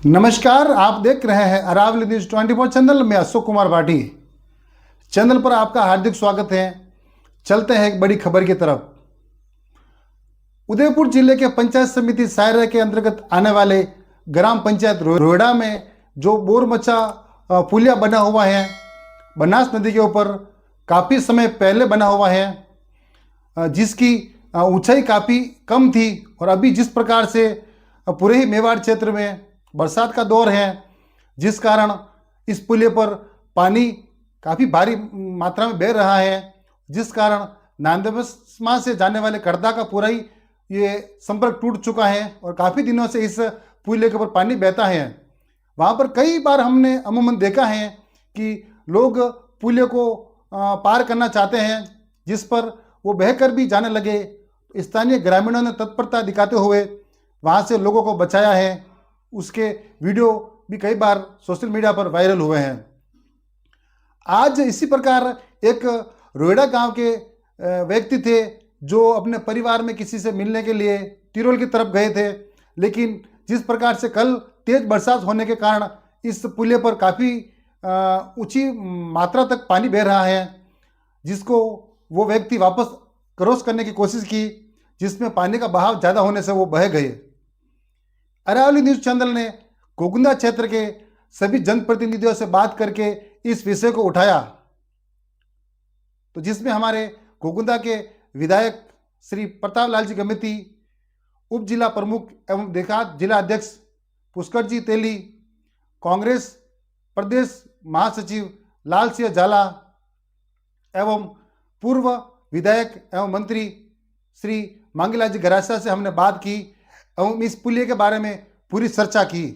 नमस्कार, आप देख रहे हैं अरावली न्यूज 24 चैनल में। अशोक कुमार भाटी चैनल पर आपका हार्दिक स्वागत है। चलते हैं एक बड़ी खबर की तरफ। उदयपुर जिले के पंचायत समिति सायरा के अंतर्गत आने वाले ग्राम पंचायत रोहड़ा में जो बोरमचा पुलिया बना हुआ है, बनास नदी के ऊपर काफ़ी समय पहले बना हुआ है, जिसकी ऊंचाई काफ़ी कम थी। और अभी जिस प्रकार से पूरे ही मेवाड़ क्षेत्र में बरसात का दौर है, जिस कारण इस पुलिया पर पानी काफ़ी भारी मात्रा में बह रहा है, जिस कारण नांदेसमा से जाने वाले करदा का पूरा ही ये संपर्क टूट चुका है और काफ़ी दिनों से इस पुलिया के ऊपर पानी बहता है। वहाँ पर कई बार हमने अमूमन देखा है कि लोग पुलिया को पार करना चाहते हैं, जिस पर वो बहकर भी जाने लगे। स्थानीय ग्रामीणों ने तत्परता दिखाते हुए वहाँ से लोगों को बचाया है। उसके वीडियो भी कई बार सोशल मीडिया पर वायरल हुए हैं। आज इसी प्रकार एक रोहड़ा गांव के व्यक्ति थे जो अपने परिवार में किसी से मिलने के लिए तिरोल की तरफ गए थे, लेकिन जिस प्रकार से कल तेज बरसात होने के कारण इस पुलिया पर काफ़ी ऊंची मात्रा तक पानी बह रहा है, जिसको वो व्यक्ति वापस क्रॉस करने की कोशिश की, जिसमें पानी का बहाव ज़्यादा होने से वो बह गए। अरावली न्यूज चैनल ने कोकुंदा क्षेत्र के सभी जनप्रतिनिधियों से बात करके इस विषय को उठाया, तो जिसमें हमारे कोकुंदा के विधायक श्री प्रताप लाल जी गमेती, उप जिला प्रमुख एवं देहात जिला अध्यक्ष पुष्कर जी तेली, कांग्रेस प्रदेश महासचिव लाल सिंह झाला एवं पूर्व विधायक एवं मंत्री श्री मांगीलाल जी गरासिया से हमने बात की एवं इस पुलिया के बारे में पूरी चर्चा की।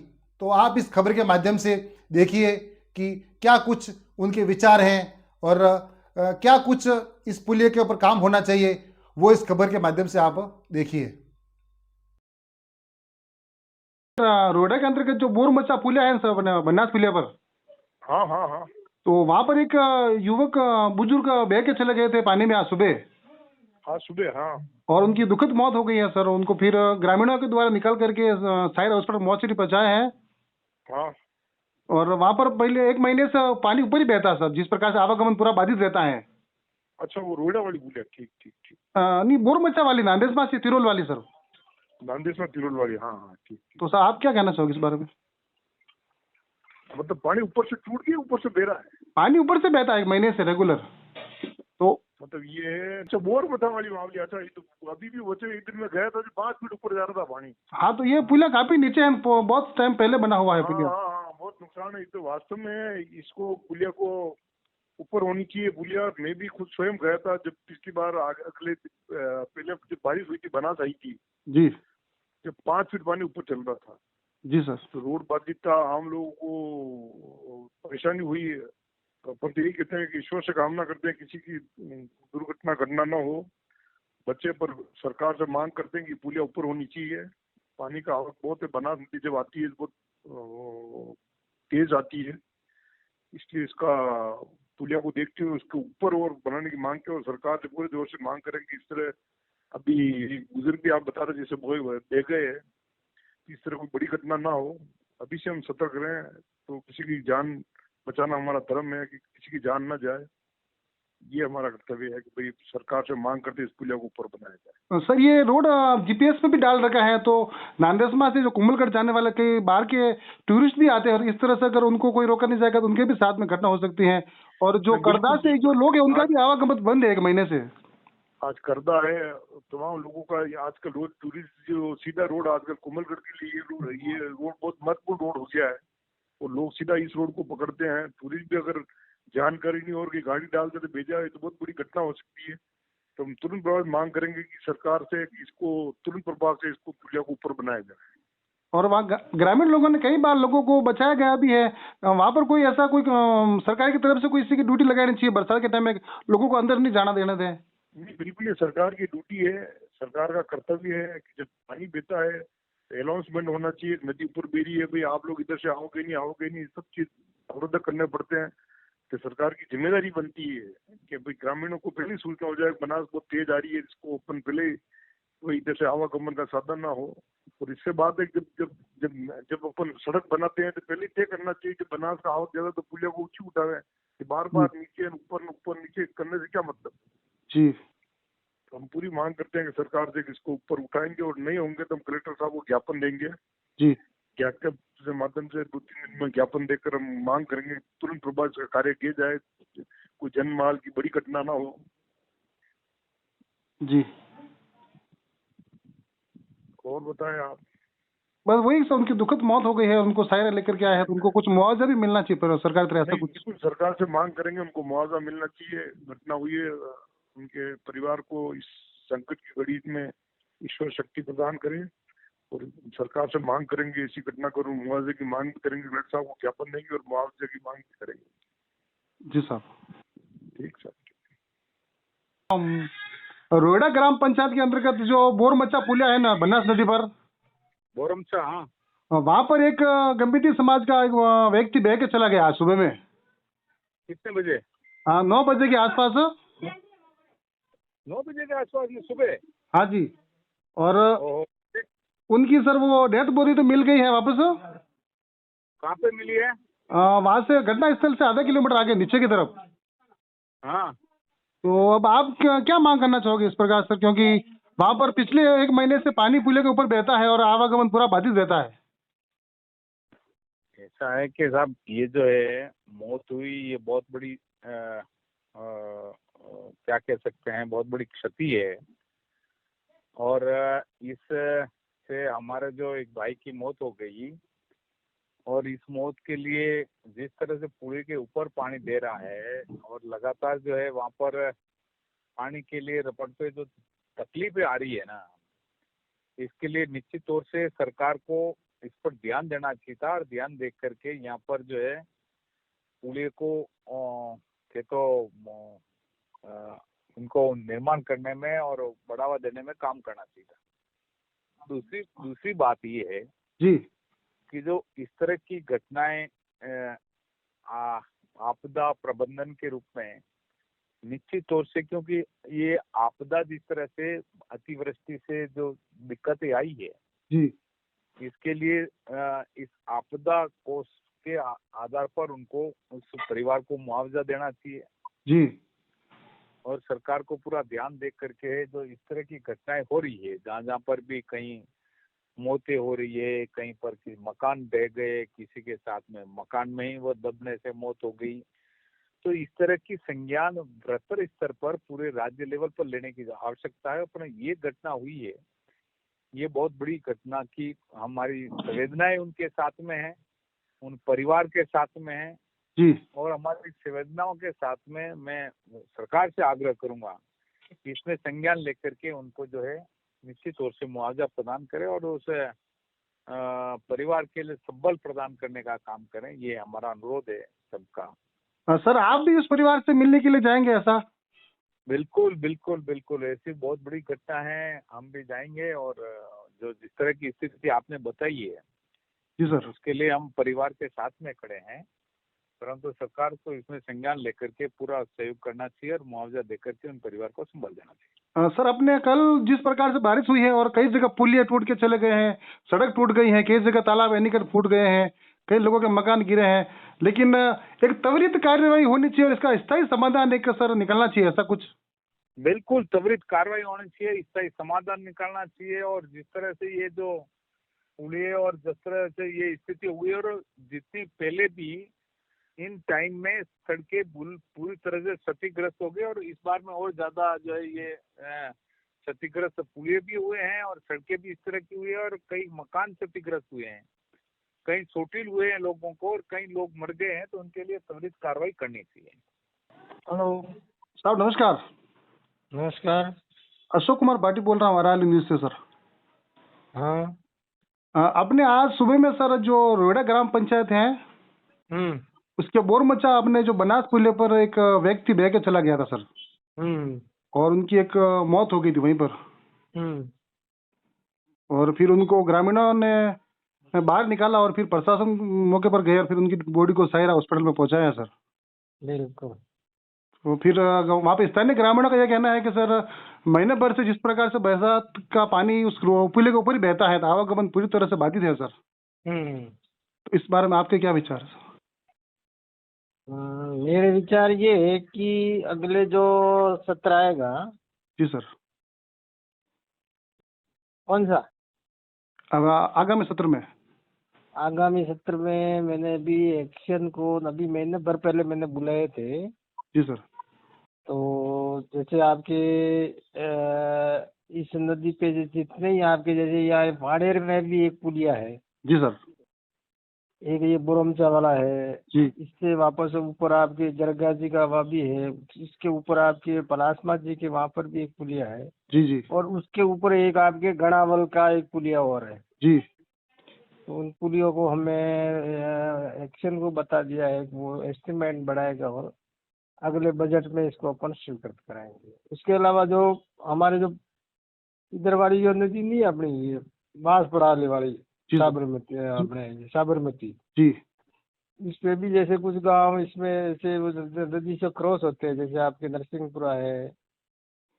तो आप इस खबर के माध्यम से देखिए कि क्या कुछ उनके विचार हैं और क्या कुछ इस पुलिया के ऊपर काम होना चाहिए, वो इस खबर के माध्यम से आप देखिए। रोहड़ा के अंतर्गत जो बोरमचा पुलिया है सर, बनास पुलिया पर, हाँ हाँ हाँ तो वहाँ पर एक युवक बुजुर्ग बह के चले गए थे पानी में आज सुबह, हाँ सुबह, हाँ और उनकी दुखद मौत हो गई है सर। उनको फिर ग्रामीणों के द्वारा निकाल करके सायरा हॉस्पिटल मोर्चरी पहुंचाया है। हाँ। और वहाँ पर पहले 1 महीने से पानी ऊपर ही बहता है सर, जिस प्रकार से आवागमन पूरा बाधित रहता है। अच्छा, वो रोहड़ा वाली पुलिया, ठीक ठीक ठीक। नहीं, बोरमचा वाली, नांदेसमा से तिरोल वाली सर। नांदेसमा तिरोल वाली, हाँ हाँ ठीक ठीक। तो सर आप क्या कहना चाहोगे इस बारे में? मतलब पानी ऊपर से टूट गया, ऊपर से बह रहा है? पानी ऊपर से बहता है 1 महीने से रेगुलर। तो मतलब ये है, अच्छा बोरमचा वाली मामले। अच्छा, ये तो अभी भी बचे एक दिन में गया था, 5 फीट ऊपर जा रहा था पानी। हाँ, तो ये पुलिया काफी नीचे है, बहुत टाइम पहले बना हुआ है हाँ पुलिया। हाँ हाँ, बहुत नुकसान है। तो वास्तव में इसको पुलिया को ऊपर होनी चाहिए पुलिया। मैं भी खुद स्वयं गया था जब पिछली बार अगले पहले जब बारिश हुई थी, बनास आई थी, जी जब 5 फीट पानी ऊपर चल रहा था। जी सर। तो रोड बाधित था, हम लोगों को परेशानी हुई। पर यही कहते हैं कि ईश्वर से कामना करते हैं किसी की दुर्घटना घटना ना हो बच्चे पर। सरकार से मांग करते हैं कि पुलिया ऊपर होनी चाहिए। पानी का आवक बहुत है, बनास नदी जब आती है बहुत तेज आती है, इसलिए इसका पुलिया को देखते हुए उसके ऊपर और बनाने की मांग की, और सरकार से पूरे जोर से मांग करें कि इस तरह अभी बुजुर्ग भी आप बता रहे जैसे बह गए हैं, इस तरह कोई बड़ी घटना ना हो। अभी से हम सतर्क रहें। तो किसी की जान बचाना हमारा धर्म है कि किसी की जान ना जाए। ये हमारा कर्तव्य है कि भाई सरकार से मांग करते इस पुलिया को ऊपर बनाया जाए। सर ये रोड जीपीएस पे भी डाल रखा है, तो नांदेसमा से जो कुंभलगढ़ जाने वाले कई बाहर के टूरिस्ट भी आते हैं, और इस तरह से अगर उनको कोई रोका नहीं जाएगा तो उनके भी साथ में घटना हो सकती है। और जो करदा से जो लोग हैं उनका भी आवागमन बंद है 1 महीने से। आज करदा है, तमाम लोगों का आजकल रोज टूरिस्ट जो सीधा रोड आजकल कुंभलगढ़ के लिए ये रोड बहुत महत्वपूर्ण रोड हो गया है, और लोग सीधा इस रोड को पकड़ते हैं। टूरिस्ट भी अगर जानकारी नहीं और की गाड़ी डालते तो भेजा है तो बहुत बड़ी घटना हो सकती है। तो हम तुरंत प्रभाव मांग करेंगे कि सरकार से कि इसको तुरंत प्रभाव से इसको पुलिया को ऊपर बनाया जाए। और वहाँ ग्रामीण लोगों ने कई बार लोगों को बचाया गया भी है। वहाँ पर कोई ऐसा कोई सरकार की तरफ से कोई इसी की ड्यूटी लगानी चाहिए, बरसात के टाइम में लोगों को अंदर नहीं जाना देना दें। नहीं, बिल्कुल ये सरकार की ड्यूटी है, सरकार का कर्तव्य है कि जब पानी बहता है तो अनाउंसमेंट होना चाहिए, नदी ऊपर बह रही है, भाई आप लोग इधर से आओगे नहीं, सब चीज अवरुद्ध करने पड़ते हैं। तो सरकार की जिम्मेदारी बनती है कि भाई ग्रामीणों को पहले सूचना हो जाए बनास बहुत तेज आ रही है, इसको अपन पहले कोई इधर से आवागमन का साधन ना हो। और इससे बात है जब जब जब जब अपन सड़क बनाते हैं तो पहले तय करना चाहिए कि बनास का आवक ज्यादा तो पुलिया को ऊंची उठावे, कि बार बार नीचे ऊपर ऊपर नीचे करने से क्या मतलब। जी तो हम पूरी मांग करते हैं कि सरकार से कि इसको ऊपर उठाएंगे, और नहीं होंगे तो हम कलेक्टर साहब को ज्ञापन देंगे। जी ज्ञापन के माध्यम से 2-3 दिन में ज्ञापन देकर हम मांग करेंगे तुरंत प्रभाव से कार्य किया जाए, कोई जनमाल की बड़ी घटना ना हो। जी और बताएं आप। बस वही सर, उनकी दुखद मौत हो गई है, उनको सायरा लेकर के आए हैं, तो उनको कुछ मुआवजा भी मिलना चाहिए पर सरकार की तरफ से नहीं, कुछ। बिल्कुल सरकार से मांग करेंगे, उनको मुआवजा मिलना चाहिए। घटना हुई है, उनके परिवार को इस संकट की घड़ी में ईश्वर शक्ति प्रदान करे, और सरकार से मांग करेंगे ऐसी घटना करूँ, मुआवजे की मांग भी करेंगे, कलेक्टर साहब को ज्ञापन देंगे और मुआवजे की मांग भी करेंगे। जी साहब। ठीक सर। रोहड़ा ग्राम पंचायत के अंतर्गत जो बोरमच्चा पुलिया है ना बनास नदी पर, बोरमचा, हाँ, वहां पर एक गंभीर समाज का एक व्यक्ति बह के चला गया आज सुबह में। कितने बजे? 9 बजे के आसपास। 9 बजे के आसपास में सुबह? हाँ जी। और ओहो, उनकी सर वो डेथ बॉडी तो मिल गई है वापस। कहाँ पे मिली है? वहां से घटना स्थल से आधा किलोमीटर आगे नीचे की तरफ। हाँ, तो अब आप क्या मांग करना चाहोगे इस प्रकार सर, क्योंकि वहां पर पिछले 1 महीने से पानी पुलिया के ऊपर बहता है और आवागमन पूरा बाधित रहता है। ऐसा है कि साहब ये जो है मौत हुई, ये बहुत बड़ी क्या कह सकते हैं, बहुत बड़ी क्षति है। और इस से हमारे जो एक भाई की मौत हो गई, और इस मौत के लिए जिस तरह से पुल के ऊपर पानी दे रहा है और लगातार जो है वहां पर पानी के लिए रपटते जो तकलीफें आ रही है ना, इसके लिए निश्चित तौर से सरकार को इस पर ध्यान देना चाहिए था, और ध्यान देख करके यहाँ पर जो है पुलिया को उनको निर्माण करने में और बढ़ावा देने में काम करना चाहिए था। दूसरी बात ये है जी कि जो इस तरह की घटनाएं आपदा प्रबंधन के रूप में निश्चित तौर से, क्योंकि ये आपदा जिस तरह से अतिवृष्टि से जो दिक्कतें आई है, जी इसके लिए इस आपदा कोष के आधार पर उनको उस परिवार को मुआवजा देना चाहिए, जी और सरकार को पूरा ध्यान देख करके जो इस तरह की घटनाएं हो रही है, जहाँ पर भी कहीं मौतें हो रही है, कहीं पर मकान ढह गए, किसी के साथ में मकान में ही वो दबने से मौत हो गई, तो इस तरह की संज्ञान बृहत्तर स्तर पर पूरे राज्य लेवल पर लेने की आवश्यकता है। अपना ये घटना हुई है, ये बहुत बड़ी घटना की हमारी संवेदनाएं उनके साथ में है, उन परिवार के साथ में है, जी और हमारी संवेदनाओं के साथ में मैं सरकार से आग्रह करूंगा कि इसमें संज्ञान लेकर के उनको जो है निश्चित तौर से मुआवजा प्रदान करें और उस परिवार के लिए संबल प्रदान करने का काम करें। ये हमारा अनुरोध है सबका। सर आप भी उस परिवार से मिलने के लिए जाएंगे ऐसा? बिल्कुल बिल्कुल बिल्कुल, ऐसी बहुत बड़ी घटना है, हम भी जाएंगे, और जो जिस तरह की स्थिति आपने बताई है जी सर। उसके लिए हम परिवार के साथ में खड़े हैं, परंतु सरकार को इसमें संज्ञान लेकर के पूरा सहयोग करना चाहिए और मुआवजा देकर के उन परिवार को संभाल देना चाहिए। सर अपने कल जिस प्रकार से बारिश हुई है और कई जगह पुलिया टूट के चले गए हैं, सड़क टूट गई है, कई जगह तालाब एनीकट फूट गए हैं, कई लोगों के मकान गिरे हैं, लेकिन एक त्वरित कार्यवाही होनी चाहिए और इसका स्थायी समाधान एक सर निकलना चाहिए, ऐसा कुछ? बिल्कुल त्वरित कार्रवाई होनी चाहिए, इसका समाधान निकालना चाहिए। और जिस तरह से ये जो हुए और जिस तरह से ये स्थिति हुई, और जितनी पहले भी इन टाइम में सड़कें पूरी तरह से क्षतिग्रस्त हो गई, और इस बार में और ज्यादा जो है ये क्षतिग्रस्त पुलिया भी हुए हैं और सड़कें भी इस तरह की हुई है, और कई मकान क्षतिग्रस्त हुए हैं, कई चोटिल हुए हैं लोगों को, और कई लोग मर गए हैं, तो उनके लिए त्वरित कार्रवाई करनी चाहिए। हेलो साहब नमस्कार। नमस्कार। अशोक कुमार भाटी बोल रहा हूँ अरावली न्यूज से सर। हाँ। अपने आज सुबह में सर जो रोहड़ा ग्राम पंचायत है उसके बोरमच्चा अपने जो बनास पुलिया पर एक व्यक्ति बह के चला गया था सर, और उनकी एक मौत हो गई थी वहीं पर, और फिर उनको ग्रामीणों ने बाहर निकाला और फिर प्रशासन मौके पर गया और फिर उनकी बॉडी को सायरा हॉस्पिटल में पहुंचाया सर। बिल्कुल। तो फिर वहाँ पे स्थानीय ग्रामीणों का यह कहना है कि सर महीने भर से जिस प्रकार से बरसात का पानी उस पुल के ऊपर ही बहता है तो आवागमन पूरी तरह से बाधित है सर। तो इस बारे में आपके क्या विचार है सर? मेरे विचार ये है कि अगले जो सत्र आएगा, जी सर। कौन सा अब आगामी सत्र में। आगामी सत्र में मैंने अभी एक्शन को अभी महीने भर पहले मैंने बुलाए थे। जी सर। तो जैसे आपके इस नदी पे जितने ही आपके जैसे यहाँ वाड़ेर में भी एक पुलिया है, जी सर। एक ये बोरमचा वाला है, जी इससे वापस ऊपर आपके जरगा जी का वहाँ भी है, इसके ऊपर आपके पलासमा जी के वहाँ पर भी एक पुलिया है, जी जी और उसके ऊपर एक आपके गणावल का एक पुलिया और है। जी। तो उन पुलियों को हमें एक्शन को बता दिया है कि वो एस्टिमेट बढ़ाएगा और अगले बजट में इसको अपन स्वीकृत कराएंगे। उसके अलावा जो हमारे जो इधर वाली जो नदी नहीं है अपनी ये बांसपड़ाली वाली जी सर। साबरमती अपने साबरमती, जी इस पे भी जैसे कुछ गांव इसमें से वो नदी से क्रॉस होते हैं, जैसे आपके नरसिंहपुरा है,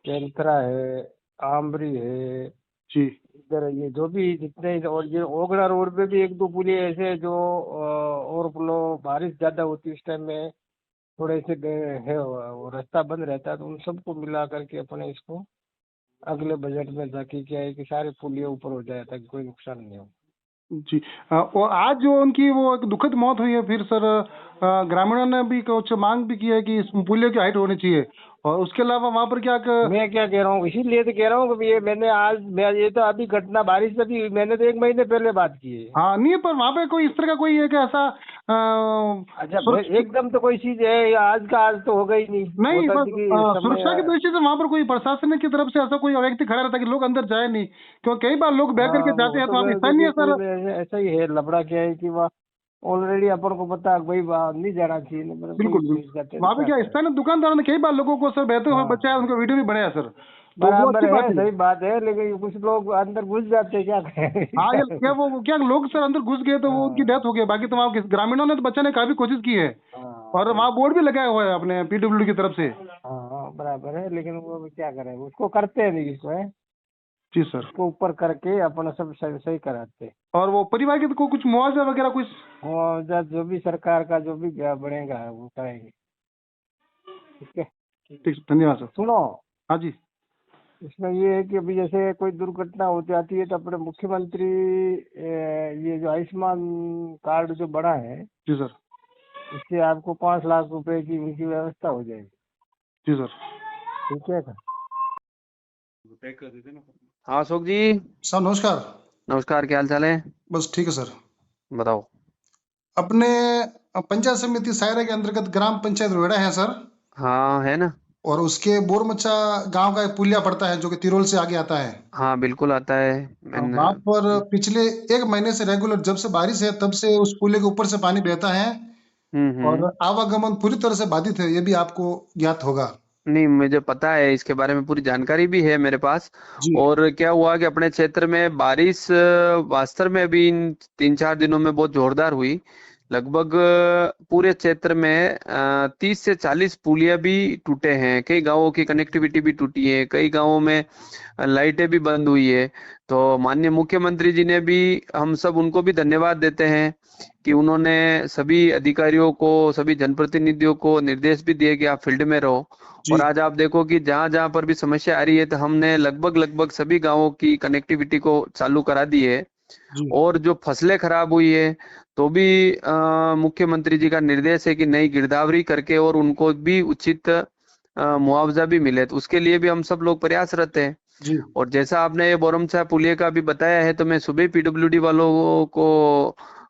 केंथरा है, आमरी है, जी इधर ये जो भी जितने, और ये ओगड़ा रोड पे भी एक दो पुलिया ऐसे हैं जो ओवरफ्लो बारिश ज्यादा होती है उस टाइम में थोड़े से है वो रास्ता बंद रहता है। तो उन सबको मिला करके अपने इसको अगले बजट में ताकि क्या है कि सारे पुलिया ऊपर हो जाए ताकि कोई नुकसान नहीं हो। जी। और आज जो उनकी वो एक दुखद मौत हुई है, फिर सर ग्रामीणों ने भी कुछ मांग भी की है कि इस पुलिया की हाइट होनी चाहिए, और उसके अलावा वहाँ पर क्या मैं क्या कह रहा हूँ, इसीलिए तो कह रहा हूँ कि ये मैंने आज ये तो अभी घटना बारिश से भी मैंने तो 1 महीने पहले बात की है। हाँ नहीं, पर वहाँ पे कोई इस तरह का कोई एक ऐसा अच्छा एकदम तो कोई चीज है आज का आज तो होगा ही नहीं। नहीं, होता बस कि समय सुरक्षा की दृष्टि से वहाँ पर कोई प्रशासन की तरफ से ऐसा कोई व्यक्ति खड़ा रहता है कि लोग अंदर जाए नहीं, क्योंकि कई बार लोग बह करके हाँ, जाते वो हैं तो तो आप स्थानीय सर। ऐसा ही है। लफड़ा क्या है कि वह ऑलरेडी अपन को पता है भाई नहीं जाना चाहिए, मतलब बिल्कुल कोई बिल्कुल। जाते हैं वहाँ तो पे क्या क्या करें। स्थानीय दुकानदारों ने कई बार लोगों को सर बहते हुए हाँ, बचाया, उनका वीडियो भी बनाया सर, तो वो बराबर अच्छी बात है, है। सही बात है, लेकिन कुछ लोग अंदर घुस जाते हैं, क्या करें। हाँ, ये क्या वो क्या लोग सर अंदर घुस गए तो वो उनकी डेथ हो गई, बाकी तो वहाँ ग्रामीणों ने तो बचाने की काफी कोशिश की है, हाँ और वहाँ बोर्ड भी लगाया हुआ है अपने पीडब्ल्यूडी की तरफ से। हाँ बराबर है, लेकिन वो भी क्या करें, उसको करते हैं नहीं किसको है, जी सर। उसको ऊपर करके अपना सब सही सही कराते हैं। और वो परिवार के को कुछ मुआवजा वगैरह कुछ। और जो भी सरकार का जो भी बढ़ेगा वो करेंगे। ठीक है, ठीक, धन्यवाद सर। सुनो, हाँ जी। इसमें ये है कि अभी जैसे कोई दुर्घटना हो जाती है तो अपने मुख्यमंत्री ये जो आयुष्मान कार्ड जो बना है, जी सर। इससे आपको 5 लाख रुपए की उनकी व्यवस्था हो जाएगी। जी सर। ठीक है सर। हाँ अशोक जी, सर नमस्कार। नमस्कार। क्या हाल चाल है? बस ठीक है सर। बताओ। अपने पंचायत समिति सायरा के अंतर्गत ग्राम पंचायत रोहिड़ा है सर, हाँ है ना। और उसके बोरमच्चा गांव का एक पुलिया पड़ता है जो कि तिरोल से आगे आता है। हाँ बिल्कुल आता है। मैंने वहां पर पिछले 1 महीने से रेगुलर जब से बारिश है तब से उस पुलिया के ऊपर से पानी बहता है, और आवागमन पूरी तरह से बाधित है, ये भी आपको ज्ञात होगा। नहीं, मुझे पता है, इसके बारे में पूरी जानकारी भी है मेरे पास। जी और क्या हुआ कि अपने क्षेत्र में बारिश वास्तव में अभी इन 3-4 दिनों में बहुत जोरदार हुई। लगभग पूरे क्षेत्र में 30 से 40 पुलिया भी टूटे हैं, कई गांवों की कनेक्टिविटी भी टूटी है, कई गांवों में लाइटें भी बंद हुई है। तो माननीय मुख्यमंत्री जी ने भी, हम सब उनको भी धन्यवाद देते हैं कि उन्होंने सभी अधिकारियों को, सभी जनप्रतिनिधियों को निर्देश भी दिए कि आप फील्ड में रहो। जी और आज आप देखो कि जहां जहां पर भी समस्या आ रही है तो हमने लगभग सभी गांवों की कनेक्टिविटी को चालू करा दी है। जी और जो फसलें खराब हुई है तो भी मुख्यमंत्री जी का निर्देश है कि नई गिरदावरी करके और उनको भी उचित मुआवजा भी मिले, तो उसके लिए भी हम सब लोग प्रयासरत हैं। जी और जैसा आपने ये बोरमचा पुलिया का भी बताया है, तो मैं सुबह पीडब्ल्यूडी वालों को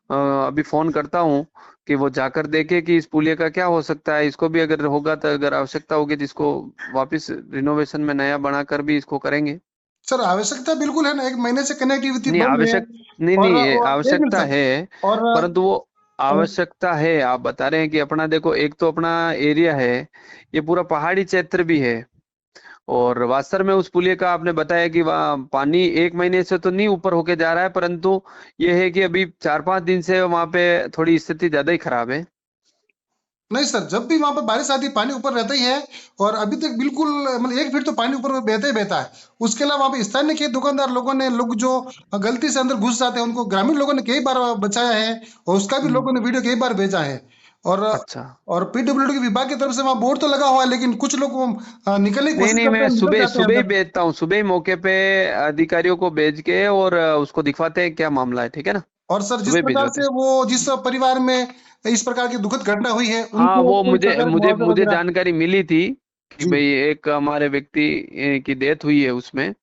अभी फोन करता हूँ कि वो जाकर देखे कि इस पुलिया का क्या हो सकता है। इसको भी अगर होगा तो, अगर आवश्यकता होगी तो इसको वापस रिनोवेशन में नया बनाकर भी इसको करेंगे। सर, आवश्यकता बिल्कुल है ना, 1 महीने से कनेक्टिविटी नहीं बंद है। नहीं और नहीं, ये एक मिनट आवश्यकता सर, है, और परंतु वो आवश्यकता है। आप बता रहे हैं कि अपना देखो, एक तो अपना एरिया है, ये पूरा पहाड़ी क्षेत्र भी है, और वास्तव में उस पुलिया का आपने बताया कि वहाँ पानी 1 महीने से तो नहीं ऊपर होके जा रहा है, परंतु ये है कि अभी 4-5 दिन से वहां पे थोड़ी स्थिति ज्यादा ही खराब है। नहीं सर, जब भी वहां पर बारिश आती है पानी ऊपर रहता ही है, और अभी तक बिल्कुल मतलब 1 फीट तो पानी ऊपर बहता ही बहता है। उसके अलावा वहां पे स्थानीय के दुकानदार लोग जो गलती से अंदर घुस जाते हैं, उनको ग्रामीण लोगों ने कई बार बचाया है, और उसका भी लोगों ने वीडियो कई बार भेजा है। और अच्छा। पीडब्ल्यूडी के विभाग की तरफ से वहां बोर्ड तो लगा हुआ है, लेकिन कुछ लोग निकलने की नहीं कोशिश नहीं, करते मैं हैं, निकल सुबह जाते हैं सुबह ही अंदर। भेजता हूँ, सुबह ही मौके पे अधिकारियों को भेज के, और उसको दिखवाते हैं क्या मामला है, ठीक है ना। और सर, जिस सुबह प्रकार भिजवाते से हैं। वो जिस परिवार में इस प्रकार की दुखद घटना हुई है, हाँ, उनको वो कोई मुझे सरकारी मुझे मुआवजा मुझे वगैरह। जानकारी मिली थी कि जी। भाई एक हमारे व्यक्ति की डेथ हुई है उसमें।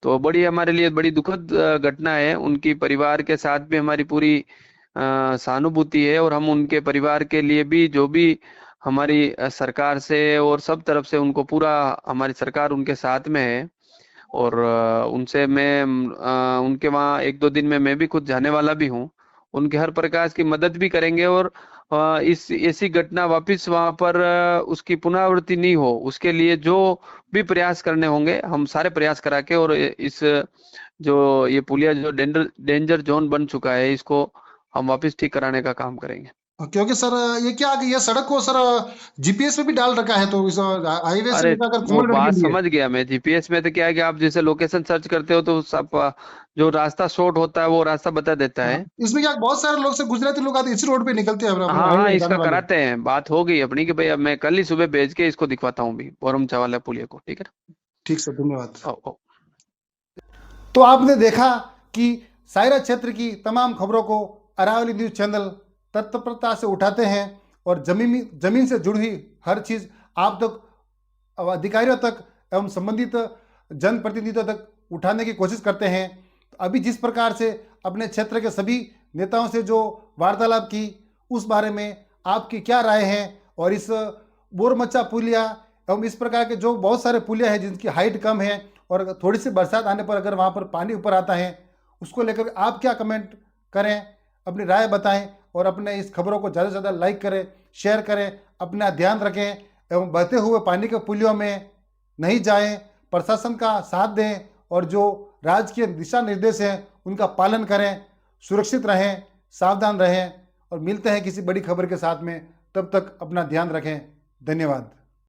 तो बड़ी हमारे लिए बड़ी दुखद घटना है। उनकी परिवार के साथ भी हमारी पूरी सहानुभूति है, और हम उनके परिवार के लिए भी जो भी हमारी सरकार से और सब तरफ से उनको पूरा, हमारी सरकार उनके साथ में है। और उनसे मैं उनके वहाँ 1-2 दिन में मैं भी खुद जाने वाला भी हूँ। उनके हर प्रकार की मदद भी करेंगे, और इस ऐसी घटना वापस वहां पर उसकी पुनरावृत्ति नहीं हो, उसके लिए जो भी प्रयास करने होंगे हम सारे प्रयास करा के, और इस जो ये पुलिया जो डेंजर डेंजर जोन बन चुका है, इसको हम वापस ठीक कराने का काम करेंगे। क्योंकि सर, ये क्या कि ये सड़क को सर जीपीएस पे भी डाल रखा है, तो इस हाईवे से अरे लेकर वो कोमलगढ़ के बात लिए। समझ गया मैं। जीपीएस में तो क्या है कि आप जैसे लोकेशन सर्च करते हो तो सब जो रास्ता शॉर्ट होता है वो रास्ता बता देता हाँ, है। इसमें क्या बहुत सारे लोग से गुजराती लोग आते इसी रोड पे निकलते हैं अपने हाँ हाँ, हाईवे जाने इसका वाले। कराते हैं। बात हो गई अपनी कि भाई अब मैं कल ही सुबह भेज के इसको दिखवाता हूँ भी बोरम चावाला पुलिया को, ठीक है ना। ठीक सर, धन्यवाद। ओ, ओ। तो आपने देखा कि सायरा क्षेत्र की तमाम खबरों को अरावली न्यूज चैनल तत्परता से उठाते हैं, और जमीन से जुड़ी हुई हर चीज़ आप तक, अधिकारियों तक एवं संबंधित जनप्रतिनिधियों तक उठाने की कोशिश करते हैं। तो अभी जिस प्रकार से अपने क्षेत्र के सभी नेताओं से जो वार्तालाप की, उस बारे में आपकी क्या राय है, और इस बोरमच्चा पुलिया एवं इस प्रकार के जो बहुत सारे पुलिया हैं जिनकी हाइट कम है, और थोड़ी सी बरसात आने पर अगर वहाँ पर पानी ऊपर आता है, उसको लेकर आप क्या कमेंट करें, अपनी राय बताएं, और अपने इस खबरों को ज़्यादा से ज़्यादा लाइक करें, शेयर करें, अपना ध्यान रखें, एवं बहते हुए पानी के पुलियों में नहीं जाएं, प्रशासन का साथ दें, और जो राज्य के दिशा निर्देश हैं उनका पालन करें, सुरक्षित रहें, सावधान रहें, और मिलते हैं किसी बड़ी खबर के साथ में। तब तक अपना ध्यान रखें। धन्यवाद।